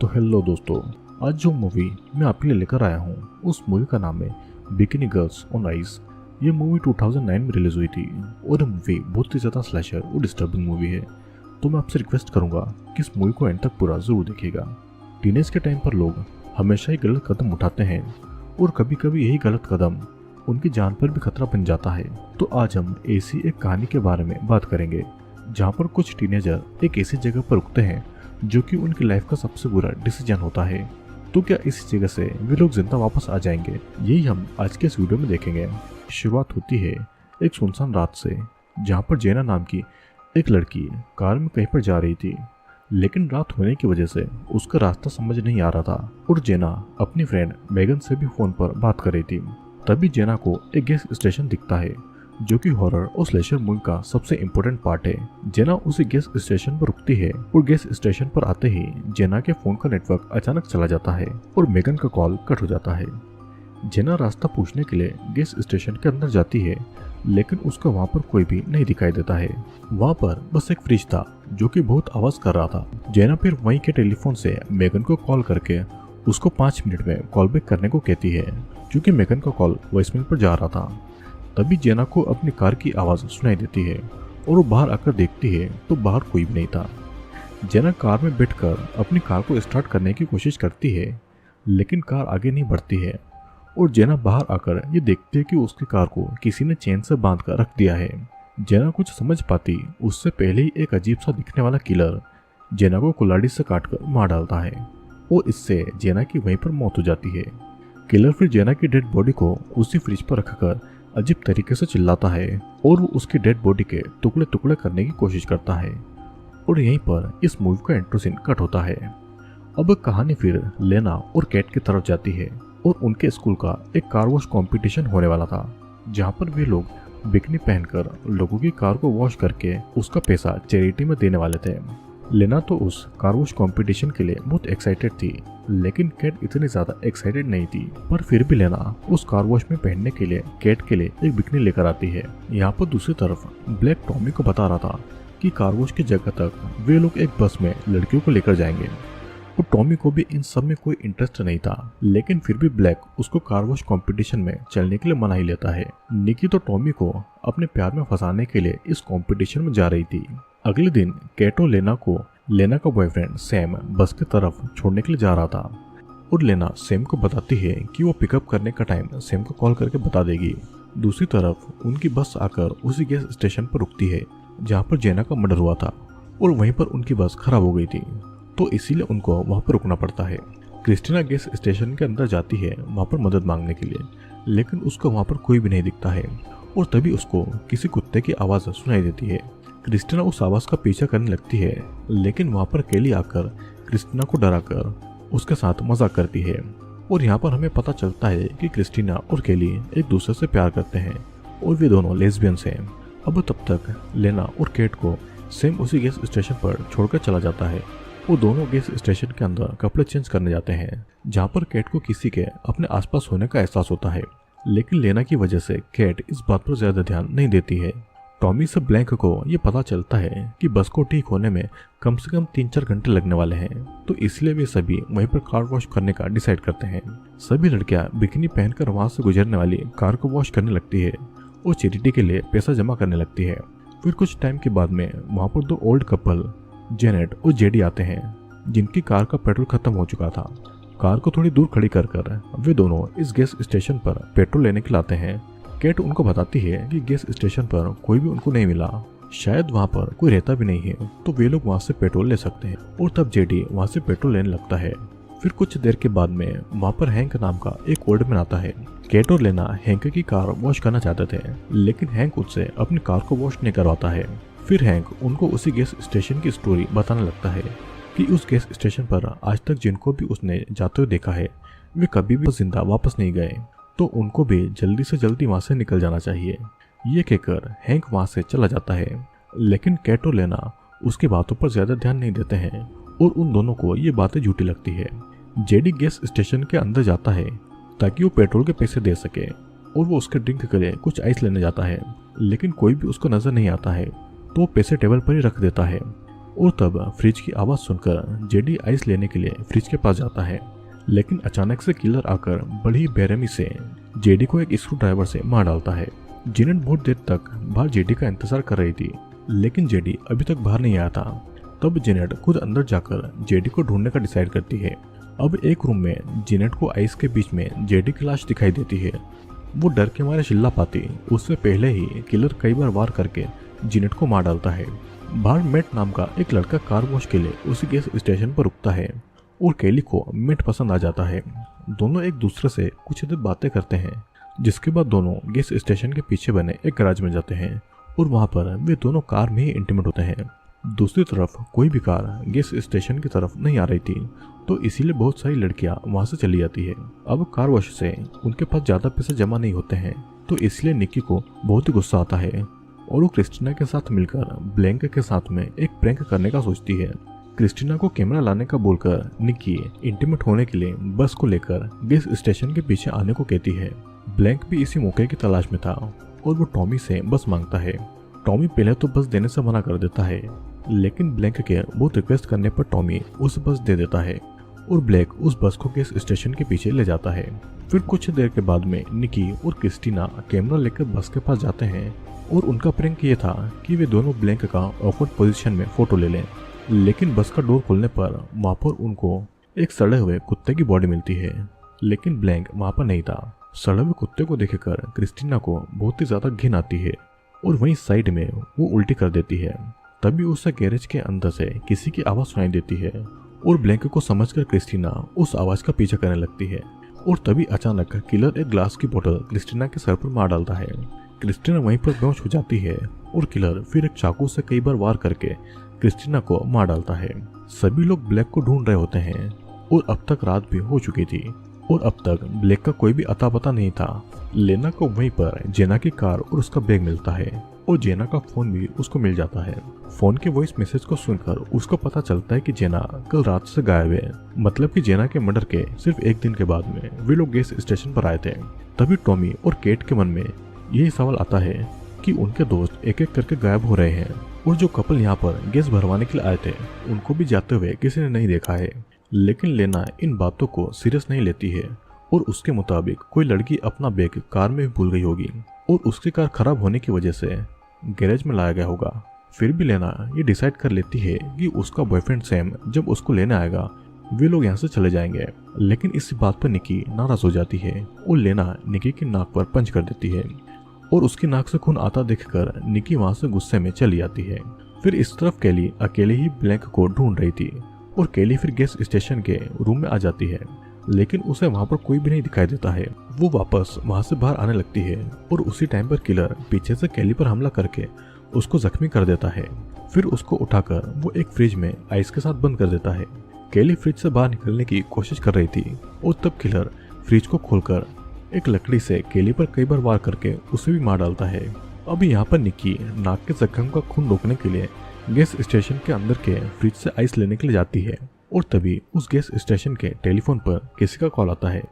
तो हेलो दोस्तों, आज जो मूवी मैं आपके लिए लेकर आया हूँ उस मूवी का नाम है बिकिनी गर्ल्स ऑन आइस। ये मूवी 2009 में रिलीज हुई थी और ये मूवी बहुत ही ज़्यादा स्लैशर और डिस्टर्बिंग मूवी है। तो मैं आपसे रिक्वेस्ट करूँगा कि इस मूवी को एंड तक पूरा ज़रूर देखिएगा। टीनेज के टाइम पर लोग हमेशा ही गलत कदम उठाते हैं और कभी कभी यही गलत कदम उनकी जान पर भी खतरा बन जाता है। तो आज हम ऐसी एक कहानी के बारे में बात करेंगे जहाँ पर कुछ टीनेजर एक ऐसी जगह पर रुकते हैं जो कि उनकी लाइफ का सबसे बुरा डिसीजन होता है। तो क्या इस जगह से वे लोग जिंदा वापस आ जाएंगे, यही हम आज के इस वीडियो में देखेंगे। शुरुआत होती है एक सुनसान रात से, जहाँ पर जेना नाम की एक लड़की कार में कहीं पर जा रही थी, लेकिन रात होने की वजह से उसका रास्ता समझ नहीं आ रहा था और जेना अपनी फ्रेंड मेगन से भी फोन पर बात कर रही थी। तभी जेना को एक गैस स्टेशन दिखता है जो कि हॉरर और स्लेशर मूवी का सबसे इम्पोर्टेंट पार्ट है। जेना उसी गैस स्टेशन पर रुकती है और गैस स्टेशन पर आते ही जेना के फोन का नेटवर्क अचानक चला जाता है और मेगन का कॉल कट हो जाता है। जेना रास्ता पूछने के लिए गैस स्टेशन के अंदर जाती है, लेकिन उसका वहाँ पर कोई भी नहीं दिखाई देता है। वहाँ पर बस एक फ्रिज था जो कि बहुत आवाज कर रहा था। जेना फिर वहीं के टेलीफोन से मेगन को कॉल करके उसको 5 मिनट में कॉल बैक करने को कहती है, क्योंकि मेगन का कॉल वॉइसमेल पर जा रहा था। तभी जेना को अपनी कार की आवाज सुनाई देती है और वो बाहर आकर देखती है तो बाहर कोई भी नहीं था। जेना कार में बैठकर अपनी कार को स्टार्ट करने की कोशिश करती है, लेकिन कार आगे नहीं बढ़ती है और जेना बाहर आकर ये देखती है कि उसकी कार को किसी ने चेन से बांध कर रख दिया है। जेना कुछ समझ पाती उससे पहले ही एक अजीब सा दिखने वाला किलर जेना को कुल्हाड़ी से काटकर मार डालता है और इससे जेना की वहीं पर मौत हो जाती है। किलर फिर जेना की डेड बॉडी को उसी फ्रिज पर रखकर अजीब तरीके से चिल्लाता है और वो उसकी डेड बॉडी के टुकड़े टुकड़े करने की कोशिश करता है और यहीं पर इस मूवी का इंट्रो सीन कट होता है। अब कहानी फिर लेना और कैट की तरफ जाती है और उनके स्कूल का एक कार वॉश कंपटीशन होने वाला था, जहाँ पर वे लोग बिकनी पहनकर लोगों की कार को वॉश करके उसका पैसा चैरिटी में देने वाले थे। लेना तो उस कार वॉश कंपटीशन के लिए बहुत एक्साइटेड थी, लेकिन कैट इतनी ज्यादा एक्साइटेड नहीं थी। पर फिर भी लेना उस कार वॉश में पहनने के लिए कैट के लिए एक बिकनी लेकर आती है। यहाँ पर दूसरी तरफ ब्लैक टॉमी को बता रहा था कि कार वॉश की जगह तक वे लोग एक बस में लड़कियों को लेकर जाएंगे और टॉमी को भी इन सब में कोई इंटरेस्ट नहीं था, लेकिन फिर भी ब्लैक उसको कार वॉश कंपटीशन में चलने के लिए मना ही लेता है। निकी तो टॉमी को अपने प्यार में फंसाने के लिए इस कंपटीशन में जा रही थी। अगले दिन कैट और लेना को लेना का बॉयफ्रेंड सैम बस की तरफ छोड़ने के लिए जा रहा था और लेना सैम को बताती है कि वो पिकअप करने का टाइम सैम को कॉल करके बता देगी। दूसरी तरफ उनकी बस आकर उसी गैस स्टेशन पर रुकती है जहाँ पर जेना का मर्डर हुआ था और वहीं पर उनकी बस खराब हो गई थी, तो इसीलिए उनको वहाँ पर रुकना पड़ता है। क्रिस्टीना गैस स्टेशन के अंदर जाती है वहाँ पर मदद मांगने के लिए, लेकिन उसको वहाँ पर कोई भी नहीं दिखता है और तभी उसको किसी कुत्ते की आवाज़ सुनाई देती है। क्रिस्टीना उस आवाज का पीछा करने लगती है, लेकिन वहाँ पर केली आकर क्रिस्टीना को डराकर उसके साथ मजाक करती है और यहाँ पर हमें पता चलता है कि क्रिस्टीना और केली एक दूसरे से प्यार करते हैं और वे दोनों लेस्बियंस हैं। अब तब तक लेना और केट को सेम उसी गैस स्टेशन पर छोड़कर चला जाता है। वो दोनों गैस स्टेशन के अंदर कपड़े चेंज करने जाते हैं, जहाँ पर केट को किसी के अपने आसपास होने का एहसास होता है, लेकिन लेना की वजह से केट इस बात पर ज्यादा ध्यान नहीं देती है। टॉमी से ब्लैंक को ये पता चलता है कि बस को ठीक होने में कम से कम 3-4 घंटे लगने वाले हैं, तो इसलिए वे सभी वहीं पर कार वॉश करने का डिसाइड करते हैं। सभी लड़कियां बिकिनी पहनकर वहां से गुजरने वाली कार को वॉश करने लगती है और चैरिटी के लिए पैसा जमा करने लगती है। फिर कुछ टाइम के बाद में वहाँ पर 2 ओल्ड कपल जेनेट और जेडी आते हैं, जिनकी कार का पेट्रोल खत्म हो चुका था। कार को थोड़ी दूर खड़ी कर वे दोनों इस गैस स्टेशन पर पेट्रोल लेने के लिए आते हैं। कैट उनको बताती है कि गैस स्टेशन पर कोई भी उनको नहीं मिला, शायद वहाँ पर कोई रहता भी नहीं है, तो वे लोग वहाँ से पेट्रोल ले सकते हैं और तब जेडी वहाँ से पेट्रोल लेने लगता है। फिर कुछ देर के बाद में वहाँ पर हैंक नाम का एक ओल्ड मैन आता है। कैट और लेना हैंक की कार वॉश करना चाहते थे, लेकिन हैंक उससे अपनी कार को वॉश नहीं करवाता है। फिर हैंक उनको उसी गैस स्टेशन की स्टोरी बताने लगता है कि उस गैस स्टेशन पर आज तक जिनको भी उसने जाते हुए देखा है वे कभी भी जिंदा वापस नहीं गए, तो उनको भी जल्दी से जल्दी वहां से निकल जाना चाहिए। ये कहकर हैंक वहां से चला जाता है, लेकिन कैट और लेना उसकी बातों पर ज्यादा ध्यान नहीं देते हैं और उन दोनों को ये बातें झूठी लगती है। जेडी गैस स्टेशन के अंदर जाता है ताकि वो पेट्रोल के पैसे दे सके और वो उसके ड्रिंक के लिए कुछ आइस लेने जाता है, लेकिन कोई भी उसको नजर नहीं आता है, तो वो पैसे टेबल पर ही रख देता है और तब फ्रिज की आवाज़ सुनकर जेडी आइस लेने के लिए फ्रिज के पास जाता है। लेकिन अचानक से किलर आकर बड़ी बेरहमी से जेडी को एक स्क्रू ड्राइवर से मार डालता है। जेनेट बहुत देर तक बाहर जेडी का इंतजार कर रही थी, लेकिन जेडी अभी तक बाहर नहीं आया था। तब जेनेट खुद अंदर जाकर जेडी को ढूंढने का डिसाइड करती है। अब एक रूम में जेनेट को आइस के बीच में जेडी की लाश दिखाई देती है। वो डर के मारे चिल्ला पाती, उससे पहले ही किलर कई बार वार करके जेनेट को मार डालता है। बाहर मेट नाम का एक लड़का कार वॉश के लिए उसी गैस स्टेशन पर रुकता है और केली को मेट पसंद आ जाता है। दोनों एक दूसरे से कुछ देर बातें करते हैं, जिसके बाद दोनों गैस स्टेशन के पीछे बने एक गैराज में जाते हैं और वहां पर वे दोनों कार में ही इंटीमेट होते हैं। दूसरी तरफ कोई भी कार गैस स्टेशन की तरफ नहीं आ रही थी, तो इसीलिए बहुत सारी लड़कियां वहां से चली जाती है। अब कार वॉश से उनके पास ज्यादा पैसे जमा नहीं होते हैं, तो इसलिए निक्की को बहुत ही गुस्सा आता है और वो क्रिस्टीना के साथ मिलकर ब्लैंक के साथ में एक प्रैंक करने का सोचती है। क्रिस्टीना को कैमरा लाने का बोलकर निक्की इंटीमेट होने के लिए बस को लेकर गैस स्टेशन के पीछे आने को कहती है। ब्लैंक भी इसी मौके की तलाश में था और वो टॉमी से बस मांगता है। टॉमी पहले तो बस देने से मना कर देता है, लेकिन ब्लैंक के बहुत रिक्वेस्ट करने पर टॉमी उस बस दे देता है और ब्लैक उस बस को गैस स्टेशन के पीछे ले जाता है। फिर कुछ देर के बाद में निक्की और क्रिस्टीना कैमरा लेकर बस के पास जाते हैं और उनका प्रैंक ये था कि वे दोनों ब्लैंक का ऑकवर्ड पोजीशन में फोटो ले लें। लेकिन बस का डोर खोलने पर वहां पर उनको एक सड़े हुए कुत्ते की बॉडी मिलती है, लेकिन ब्लैंक वहां पर नहीं था। सड़े हुए कुत्ते को देखकर क्रिस्टीना को बहुत ही ज्यादा घिन आती है और वहीं साइड में वो उल्टी कर देती है। तभी उसे गैरेज के अंदर से किसी की आवाज सुनाई देती है और ब्लैंक को समझकर क्रिस्टीना उस आवाज का पीछा करने लगती है और तभी अचानक किलर एक ग्लास की बोतल क्रिस्टीना के सर पर मार डालता है। क्रिस्टीना वहीं पर बेहोश हो जाती है और किलर फिर एक चाकू से कई बार वार करके क्रिस्टीना को मार डालता है। सभी लोग ब्लैक को ढूंढ रहे होते हैं और अब तक रात भी हो चुकी थी और अब तक ब्लैक का कोई भी अता पता नहीं था। लेना को वहीं पर जेना की कार और उसका बैग मिलता है और जेना का फोन भी उसको मिल जाता है। फोन के वॉइस मैसेज को सुनकर उसको पता चलता है कि जेना कल रात से गायब है, मतलब कि जेना के मर्डर के सिर्फ एक दिन के बाद में वे लोग गैस स्टेशन पर आए थे। तभी टॉमी और केट के मन में यही सवाल आता है कि उनके दोस्त एक एक करके गायब हो रहे हैं और जो कपल यहाँ पर गैस भरवाने के लिए आए थे उनको भी जाते हुए किसी ने नहीं देखा है। लेकिन लेना इन बातों को सीरियस नहीं लेती है और उसके मुताबिक कोई लड़की अपना बैग कार में भूल गई होगी और उसकी कार खराब होने की वजह से गैरेज में लाया गया होगा। फिर भी लेना ये डिसाइड कर लेती है कि उसका बॉयफ्रेंड सैम जब उसको लेने आएगा वे लोग यहाँ से चले जाएंगे। लेकिन इस बात पर निक्की नाराज हो जाती है और लेना निक्की की नाक पर पंच कर देती है और उसकी नाक से खून आता देखकर निक्की वहां से गुस्से में चली आती है। फिर इस तरफ केली अकेले ही ब्लैंक को ढूंढ रही थी और केली फिर गैस स्टेशन के रूम में आ जाती है, लेकिन उसे वहां पर कोई भी नहीं दिखाई देता है। वो वापस वहां से बाहर आने लगती है और उसी टाइम पर किलर पीछे से केली पर हमला करके उसको जख्मी कर देता है। फिर उसको उठाकर वो एक फ्रिज में आइस के साथ बंद कर देता है। केली फ्रिज से बाहर निकलने की कोशिश कर रही थी और तब किलर फ्रिज को खोलकर एक लकड़ी से केली पर कई बार वार करके उसे भी मार डालता है। अब यहाँ पर निक्की नाक के जख्म का खून रोकने के लिए गैस स्टेशन के अंदर के फ्रिज से आइस लेने के लिए जाती है और तभी उस गैस स्टेशन के टेलीफोन पर किसी का कॉल आता है।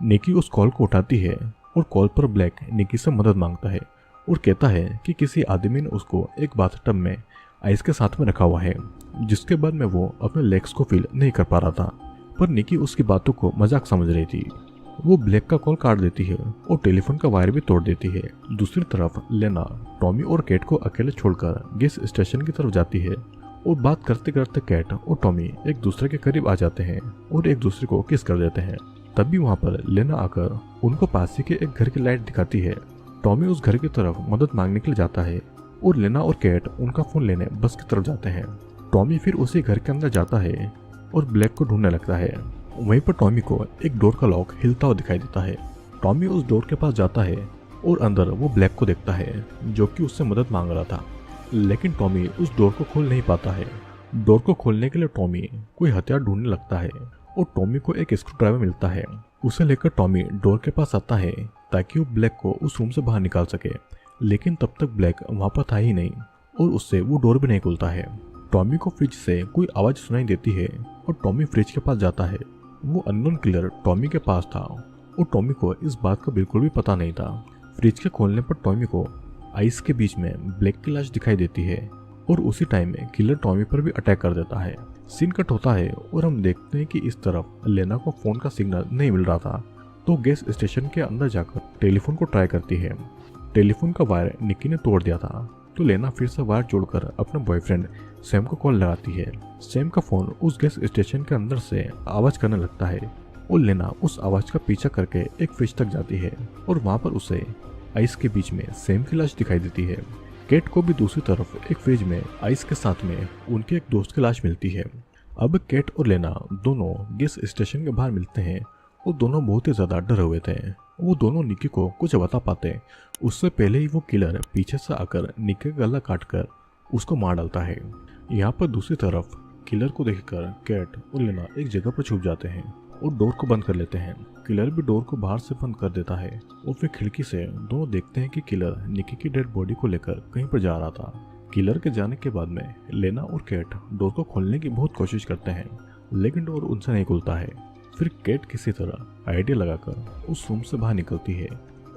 निक्की उस कॉल को उठाती है और कॉल पर ब्लैक निक्की से मदद मांगता है और कहता है कि किसी आदमी ने उसको एक बाथटब में आइस के साथ में रखा हुआ है, जिसके बाद में वो अपने लेग्स को फील नहीं कर पा रहा था। पर निक्की उसकी बातों को मजाक समझ रही थी। वो ब्लैक का कॉल काट देती है और टेलीफोन का वायर भी तोड़ देती है। दूसरी तरफ लेना टॉमी और केट को अकेले छोड़कर गैस स्टेशन की तरफ जाती है और बात करते करते केट और टॉमी एक दूसरे के करीब आ जाते हैं और एक दूसरे को किस कर देते हैं। तभी वहाँ पर लेना आकर उनको पास ही के एक घर की लाइट दिखाती है। टॉमी उस घर की तरफ मदद मांगने के लिए जाता है और लेना और केट उनका फोन लेने बस की तरफ जाते हैं। टॉमी फिर उसी घर के अंदर जाता है और ब्लैक को ढूंढने लगता है। वहीं पर टॉमी को एक डोर का लॉक हिलता हुआ दिखाई देता है। टॉमी उस डोर के पास जाता है और अंदर वो ब्लैक को देखता है जो कि उससे मदद मांग रहा था, लेकिन टॉमी उस डोर को खोल नहीं पाता है। डोर को खोलने के लिए टॉमी कोई हथियार ढूंढने लगता है और टॉमी को एक स्क्रू ड्राइवर मिलता है। उसे लेकर टॉमी डोर के पास आता है ताकि वो ब्लैक को उस रूम से बाहर निकाल सके, लेकिन तब तक ब्लैक वहां पर था ही नहीं और उससे वो डोर भी नहीं खुलता है। टॉमी को फ्रिज से कोई आवाज सुनाई देती है और टॉमी फ्रिज के पास जाता है। वो अननोन किलर टॉमी के पास था और टॉमी को इस बात का बिल्कुल भी पता नहीं था। फ्रिज के खोलने पर टॉमी को आइस के बीच में ब्लैक की लाश दिखाई देती है और उसी टाइम में किलर टॉमी पर भी अटैक कर देता है। सीन कट होता है और हम देखते हैं कि इस तरफ लेना को फोन का सिग्नल नहीं मिल रहा था, तो गैस स्टेशन के अंदर जाकर टेलीफोन को ट्राई करती है। टेलीफोन का वायर निक्की ने तोड़ दिया था, तो लेना फिर से वायर जोड़कर अपने बॉयफ्रेंड सैम को कॉल लगाती है। सैम का फोन उस गैस स्टेशन के अंदर से आवाज करने लगता है और लेना उस आवाज का पीछा करके एक फ्रिज तक जाती है और वहां पर उसे आइस के बीच में सैम की लाश दिखाई देती है। केट को भी दूसरी तरफ एक फ्रिज में आइस के साथ में उनके एक दोस्त की लाश मिलती है। अब केट और लेना दोनों गैस स्टेशन के बाहर मिलते हैं और दोनों बहुत ही ज्यादा डरे हुए थे। वो दोनों निक्की को कुछ बता पाते उससे पहले ही वो किलर पीछे से आकर निक्की का गला काटकर उसको मार डालता है। यहाँ पर दूसरी तरफ किलर को देखकर केट और लेना एक जगह पर छुप जाते हैं और डोर को बंद कर लेते हैं। किलर भी डोर को बाहर से बंद कर देता है और फिर खिड़की से दोनों देखते हैं कि किलर निक्की की डेड बॉडी को लेकर कहीं पर जा रहा था। किलर के जाने के बाद में लेना और केट डोर को खोलने की बहुत कोशिश करते हैं, लेकिन डोर उनसे नहीं खुलता है। फिर केट किसी तरह आइडिया लगाकर उस रूम से बाहर निकलती है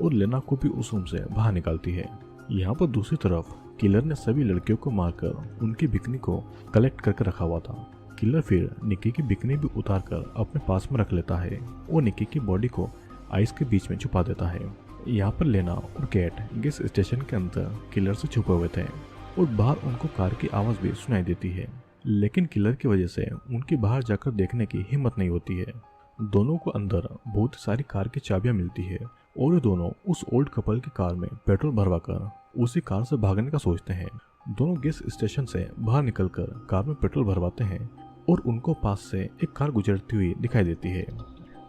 और लेना को भी उस रूम से बाहर निकालती है। यहाँ पर दूसरी तरफ किलर ने सभी लड़कियों को मारकर उनकी बिकनी को कलेक्ट करके रखा हुआ था। किलर फिर निक्की की बिकनी भी उतारकर अपने पास में रख लेता है और निक्की की बॉडी को आइस के बीच में छुपा देता है। यहाँ पर लेना और केट गैस स्टेशन के अंदर किलर से छुपे हुए थे और बाहर उनको कार की आवाज भी सुनाई देती है, लेकिन किलर की वजह से उनकी बाहर जाकर देखने की हिम्मत नहीं होती है। दोनों को अंदर बहुत सारी कार की चाबियां मिलती है और ये दोनों उस ओल्ड कपल की कार में पेट्रोल भरवाकर उसी कार से भागने का सोचते हैं। दोनों गैस स्टेशन से बाहर निकलकर कार में पेट्रोल भरवाते हैं और उनको पास से एक कार गुजरती हुई दिखाई देती है,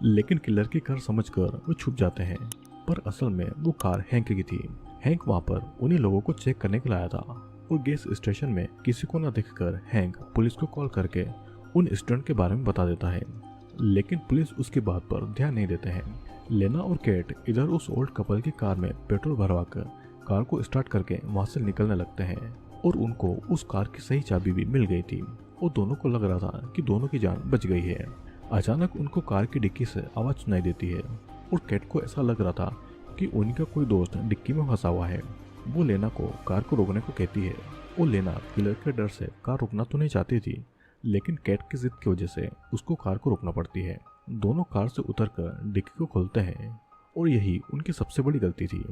लेकिन किलर की कार समझकर वो छुप जाते हैं। पर असल में वो कार हैंक की थी। हैंक वहाँ पर उन्हीं लोगों को चेक करने के लिए आया था और गैस स्टेशन में किसी को न देखकर हैंक पुलिस को कॉल करके उन स्टूडेंट के बारे में बता देता है, लेकिन पुलिस उसकी बात पर ध्यान नहीं देते हैं। लेना और केट इधर उस ओल्ड कपल की कार में पेट्रोल भरवाकर कार को स्टार्ट करके वहां से निकलने लगते हैं और उनको उस कार की सही चाबी भी मिल गई थी और दोनों को लग रहा था कि दोनों की जान बच गई है। अचानक उनको कार की डिक्की से आवाज सुनाई देती है और केट को ऐसा लग रहा था कि उनका कोई दोस्त डिक्की में फंसा हुआ है। वो लेना को कार को रोकने को कहती है और लेना किलर के डर से कार रोकना तो नहीं चाहती थी, लेकिन केट की जिद की वजह से उसको कार को रोकना पड़ती है। दोनों कार से उतरकर डिक्की को खोलते हैं और यही उनकी सबसे बड़ी गलती थी,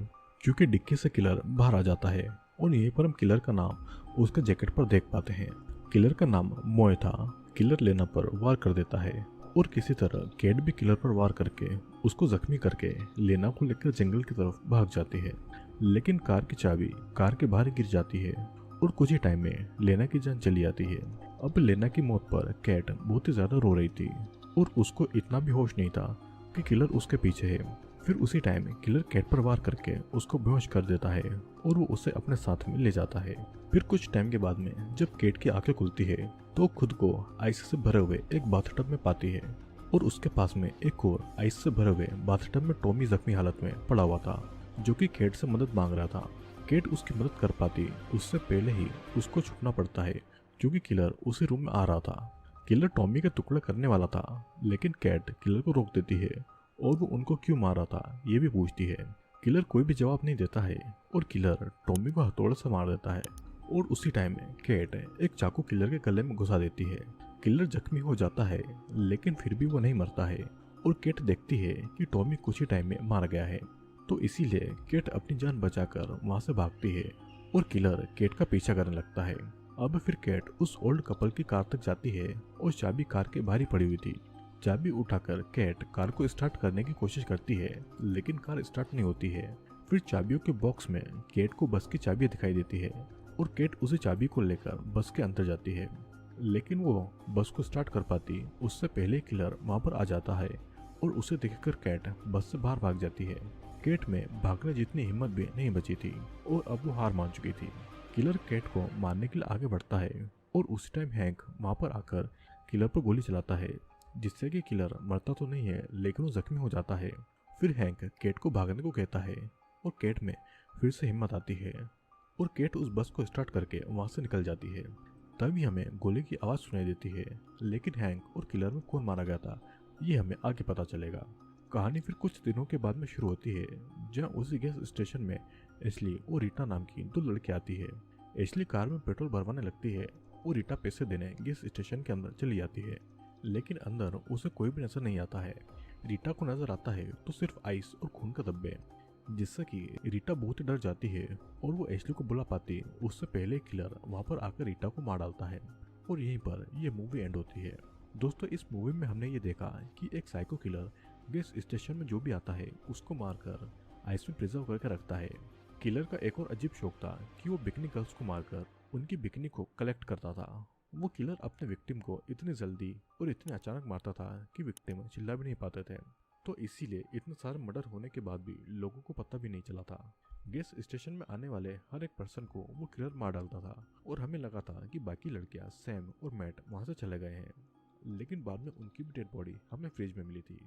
क्योंकि डिक्की से किलर बाहर आ जाता है और यहीं पर हम किलर का नाम उसके जैकेट पर देख पाते हैं। किलर का नाम मोए था। किलर लेना पर वार कर देता है और किसी तरह केट भी किलर पर वार करके उसको जख्मी करके लेना को लेकर जंगल की तरफ भाग जाती है, लेकिन कार की चाबी कार के बाहर गिर जाती है और कुछ ही टाइम में लेना की जान चली जाती है। अब लेना की मौत पर केट बहुत ही ज्यादा रो रही थी और उसको इतना भी होश नहीं था कि किलर उसके पीछे है। फिर उसी टाइम किलर केट पर वार करके उसको बेहोश कर देता है और वो उसे अपने साथ में ले जाता है। फिर कुछ टाइम के बाद में जब केट की आंखें खुलती है तो खुद को आइस से भरे हुए एक बाथटब में पाती है और उसके पास में एक और आइस से भरे हुए बाथटब में टॉमी जख्मी हालत में पड़ा हुआ था, जो कि केट से मदद मांग रहा था। केट उसकी मदद कर पाती उससे पहले ही उसको छुपना पड़ता है, क्योंकि किलर उसी रूम में आ रहा था। किलर टॉमी के टुकड़े करने वाला था, लेकिन केट किलर को रोक देती है और वो उनको क्यों मारा था ये भी पूछती है। किलर कोई भी जवाब नहीं देता है और किलर टॉमी को हथौड़े से मार देता है और उसी टाइम में केट एक चाकू किलर के गले में घुसा देती है। किलर जख्मी हो जाता है, लेकिन फिर भी वो नहीं मरता है और केट देखती है कि टॉमी कुछ ही टाइम में मार गया है, तो इसीलिए केट अपनी जान बचाकर वहां से भागती है और किलर केट का पीछा करने लगता है। अब फिर केट उस ओल्ड कपल की कार तक जाती है और चाबी कार के बाहर ही पड़ी हुई थी। चाबी उठाकर केट कार को स्टार्ट करने की कोशिश करती है, लेकिन कार स्टार्ट नहीं होती है। फिर चाबियों के बॉक्स में केट को बस की चाबी दिखाई देती है और केट उसी चाबी को लेकर बस के अंदर जाती है, लेकिन वो बस को स्टार्ट कर पाती उससे पहले किलर वहां पर आ जाता है और उसे देखकर केट बस से बाहर भाग जाती है। केट में भागने जितनी हिम्मत भी नहीं बची थी और अब वो हार मान चुकी थी। किलर केट को मारने के लिए आगे बढ़ता है और उसी टाइम हैंक वहां पर आकर किलर पर गोली चलाता है, जिससे कि किलर मरता तो नहीं है लेकिन वो जख्मी हो जाता है। फिर हैंक केट को भागने को कहता है और केट में फिर से हिम्मत आती है और केट उस बस को स्टार्ट करके वहां से निकल जाती है। तभी हमें गोली की आवाज सुनाई देती है, लेकिन हैंक और किलर में कौन मारा गया था ये हमें आगे पता चलेगा। कहानी फिर कुछ दिनों के बाद में शुरू होती है, जहाँ उसी गैस स्टेशन में एशली और रीटा नाम की दो लड़की आती है। एशली कार में पेट्रोल भरवाने लगती है और रीटा पैसे देने गैस स्टेशन के अंदर चली जाती है, लेकिन अंदर उसे कोई भी नजर नहीं आता है। रीटा को नजर आता है तो सिर्फ आइस और खून का धब्बे, जिससे कि रीटा बहुत ही डर जाती है और वो एशली को बुला पाती उससे पहले किलर वहां पर आकर रीटा को मार डालता है और यहीं पर यह मूवी एंड होती है। दोस्तों, इस मूवी में हमने ये देखा कि एक साइको किलर गैस स्टेशन में जो भी आता है उसको मारकर आइस में प्रिजर्व करके रखता है। किलर का एक और अजीब शौक था कि वो बिकनी गर्ल्स को मारकर उनकी बिकनी को कलेक्ट करता था। वो किलर अपने विक्टिम को इतनी जल्दी और इतने अचानक मारता था कि विक्टिम चिल्ला भी नहीं पाते थे, तो इसीलिए इतने सारे मर्डर होने के बाद भी लोगों को पता भी नहीं चला था। गैस स्टेशन में आने वाले हर एक पर्सन को वो किलर मार डालता था और हमें लगा था कि बाकी लड़कियां सैम और मैट वहां से चले गए हैं, लेकिन बाद में उनकी भी डेड बॉडी हमें फ्रिज में मिली थी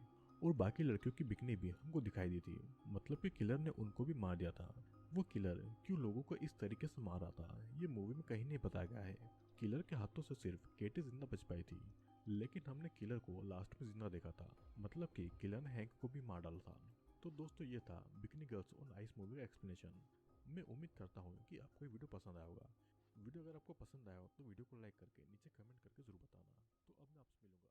और बाकी लड़कियों की बिकनी भी हमको दिखाई दी थी। मतलब कि किलर ने उनको भी मार दिया था। वो किलर क्यों लोगों को इस तरीके से मार रहा था ये मूवी में कहीं नहीं बताया गया है। किलर के हाथों से सिर्फ केटी जिंदा बच पाई थी, लेकिन हमने किलर को लास्ट में जिंदा देखा था। मतलब कि किलर ने हैंक को भी मार डाला था। तो दोस्तों, ये था bikini girls on ice movie का एक्सप्लेनेशन। मैं उम्मीद करता हूँ कि आपको ये वीडियो पसंद आया होगा। वीडियो अगर आपको पसंद आया हो तो वीडियो को लाइक करके नीचे कमेंट करके जरूर बताना। तो अब मैं आपसे मिलूंगा।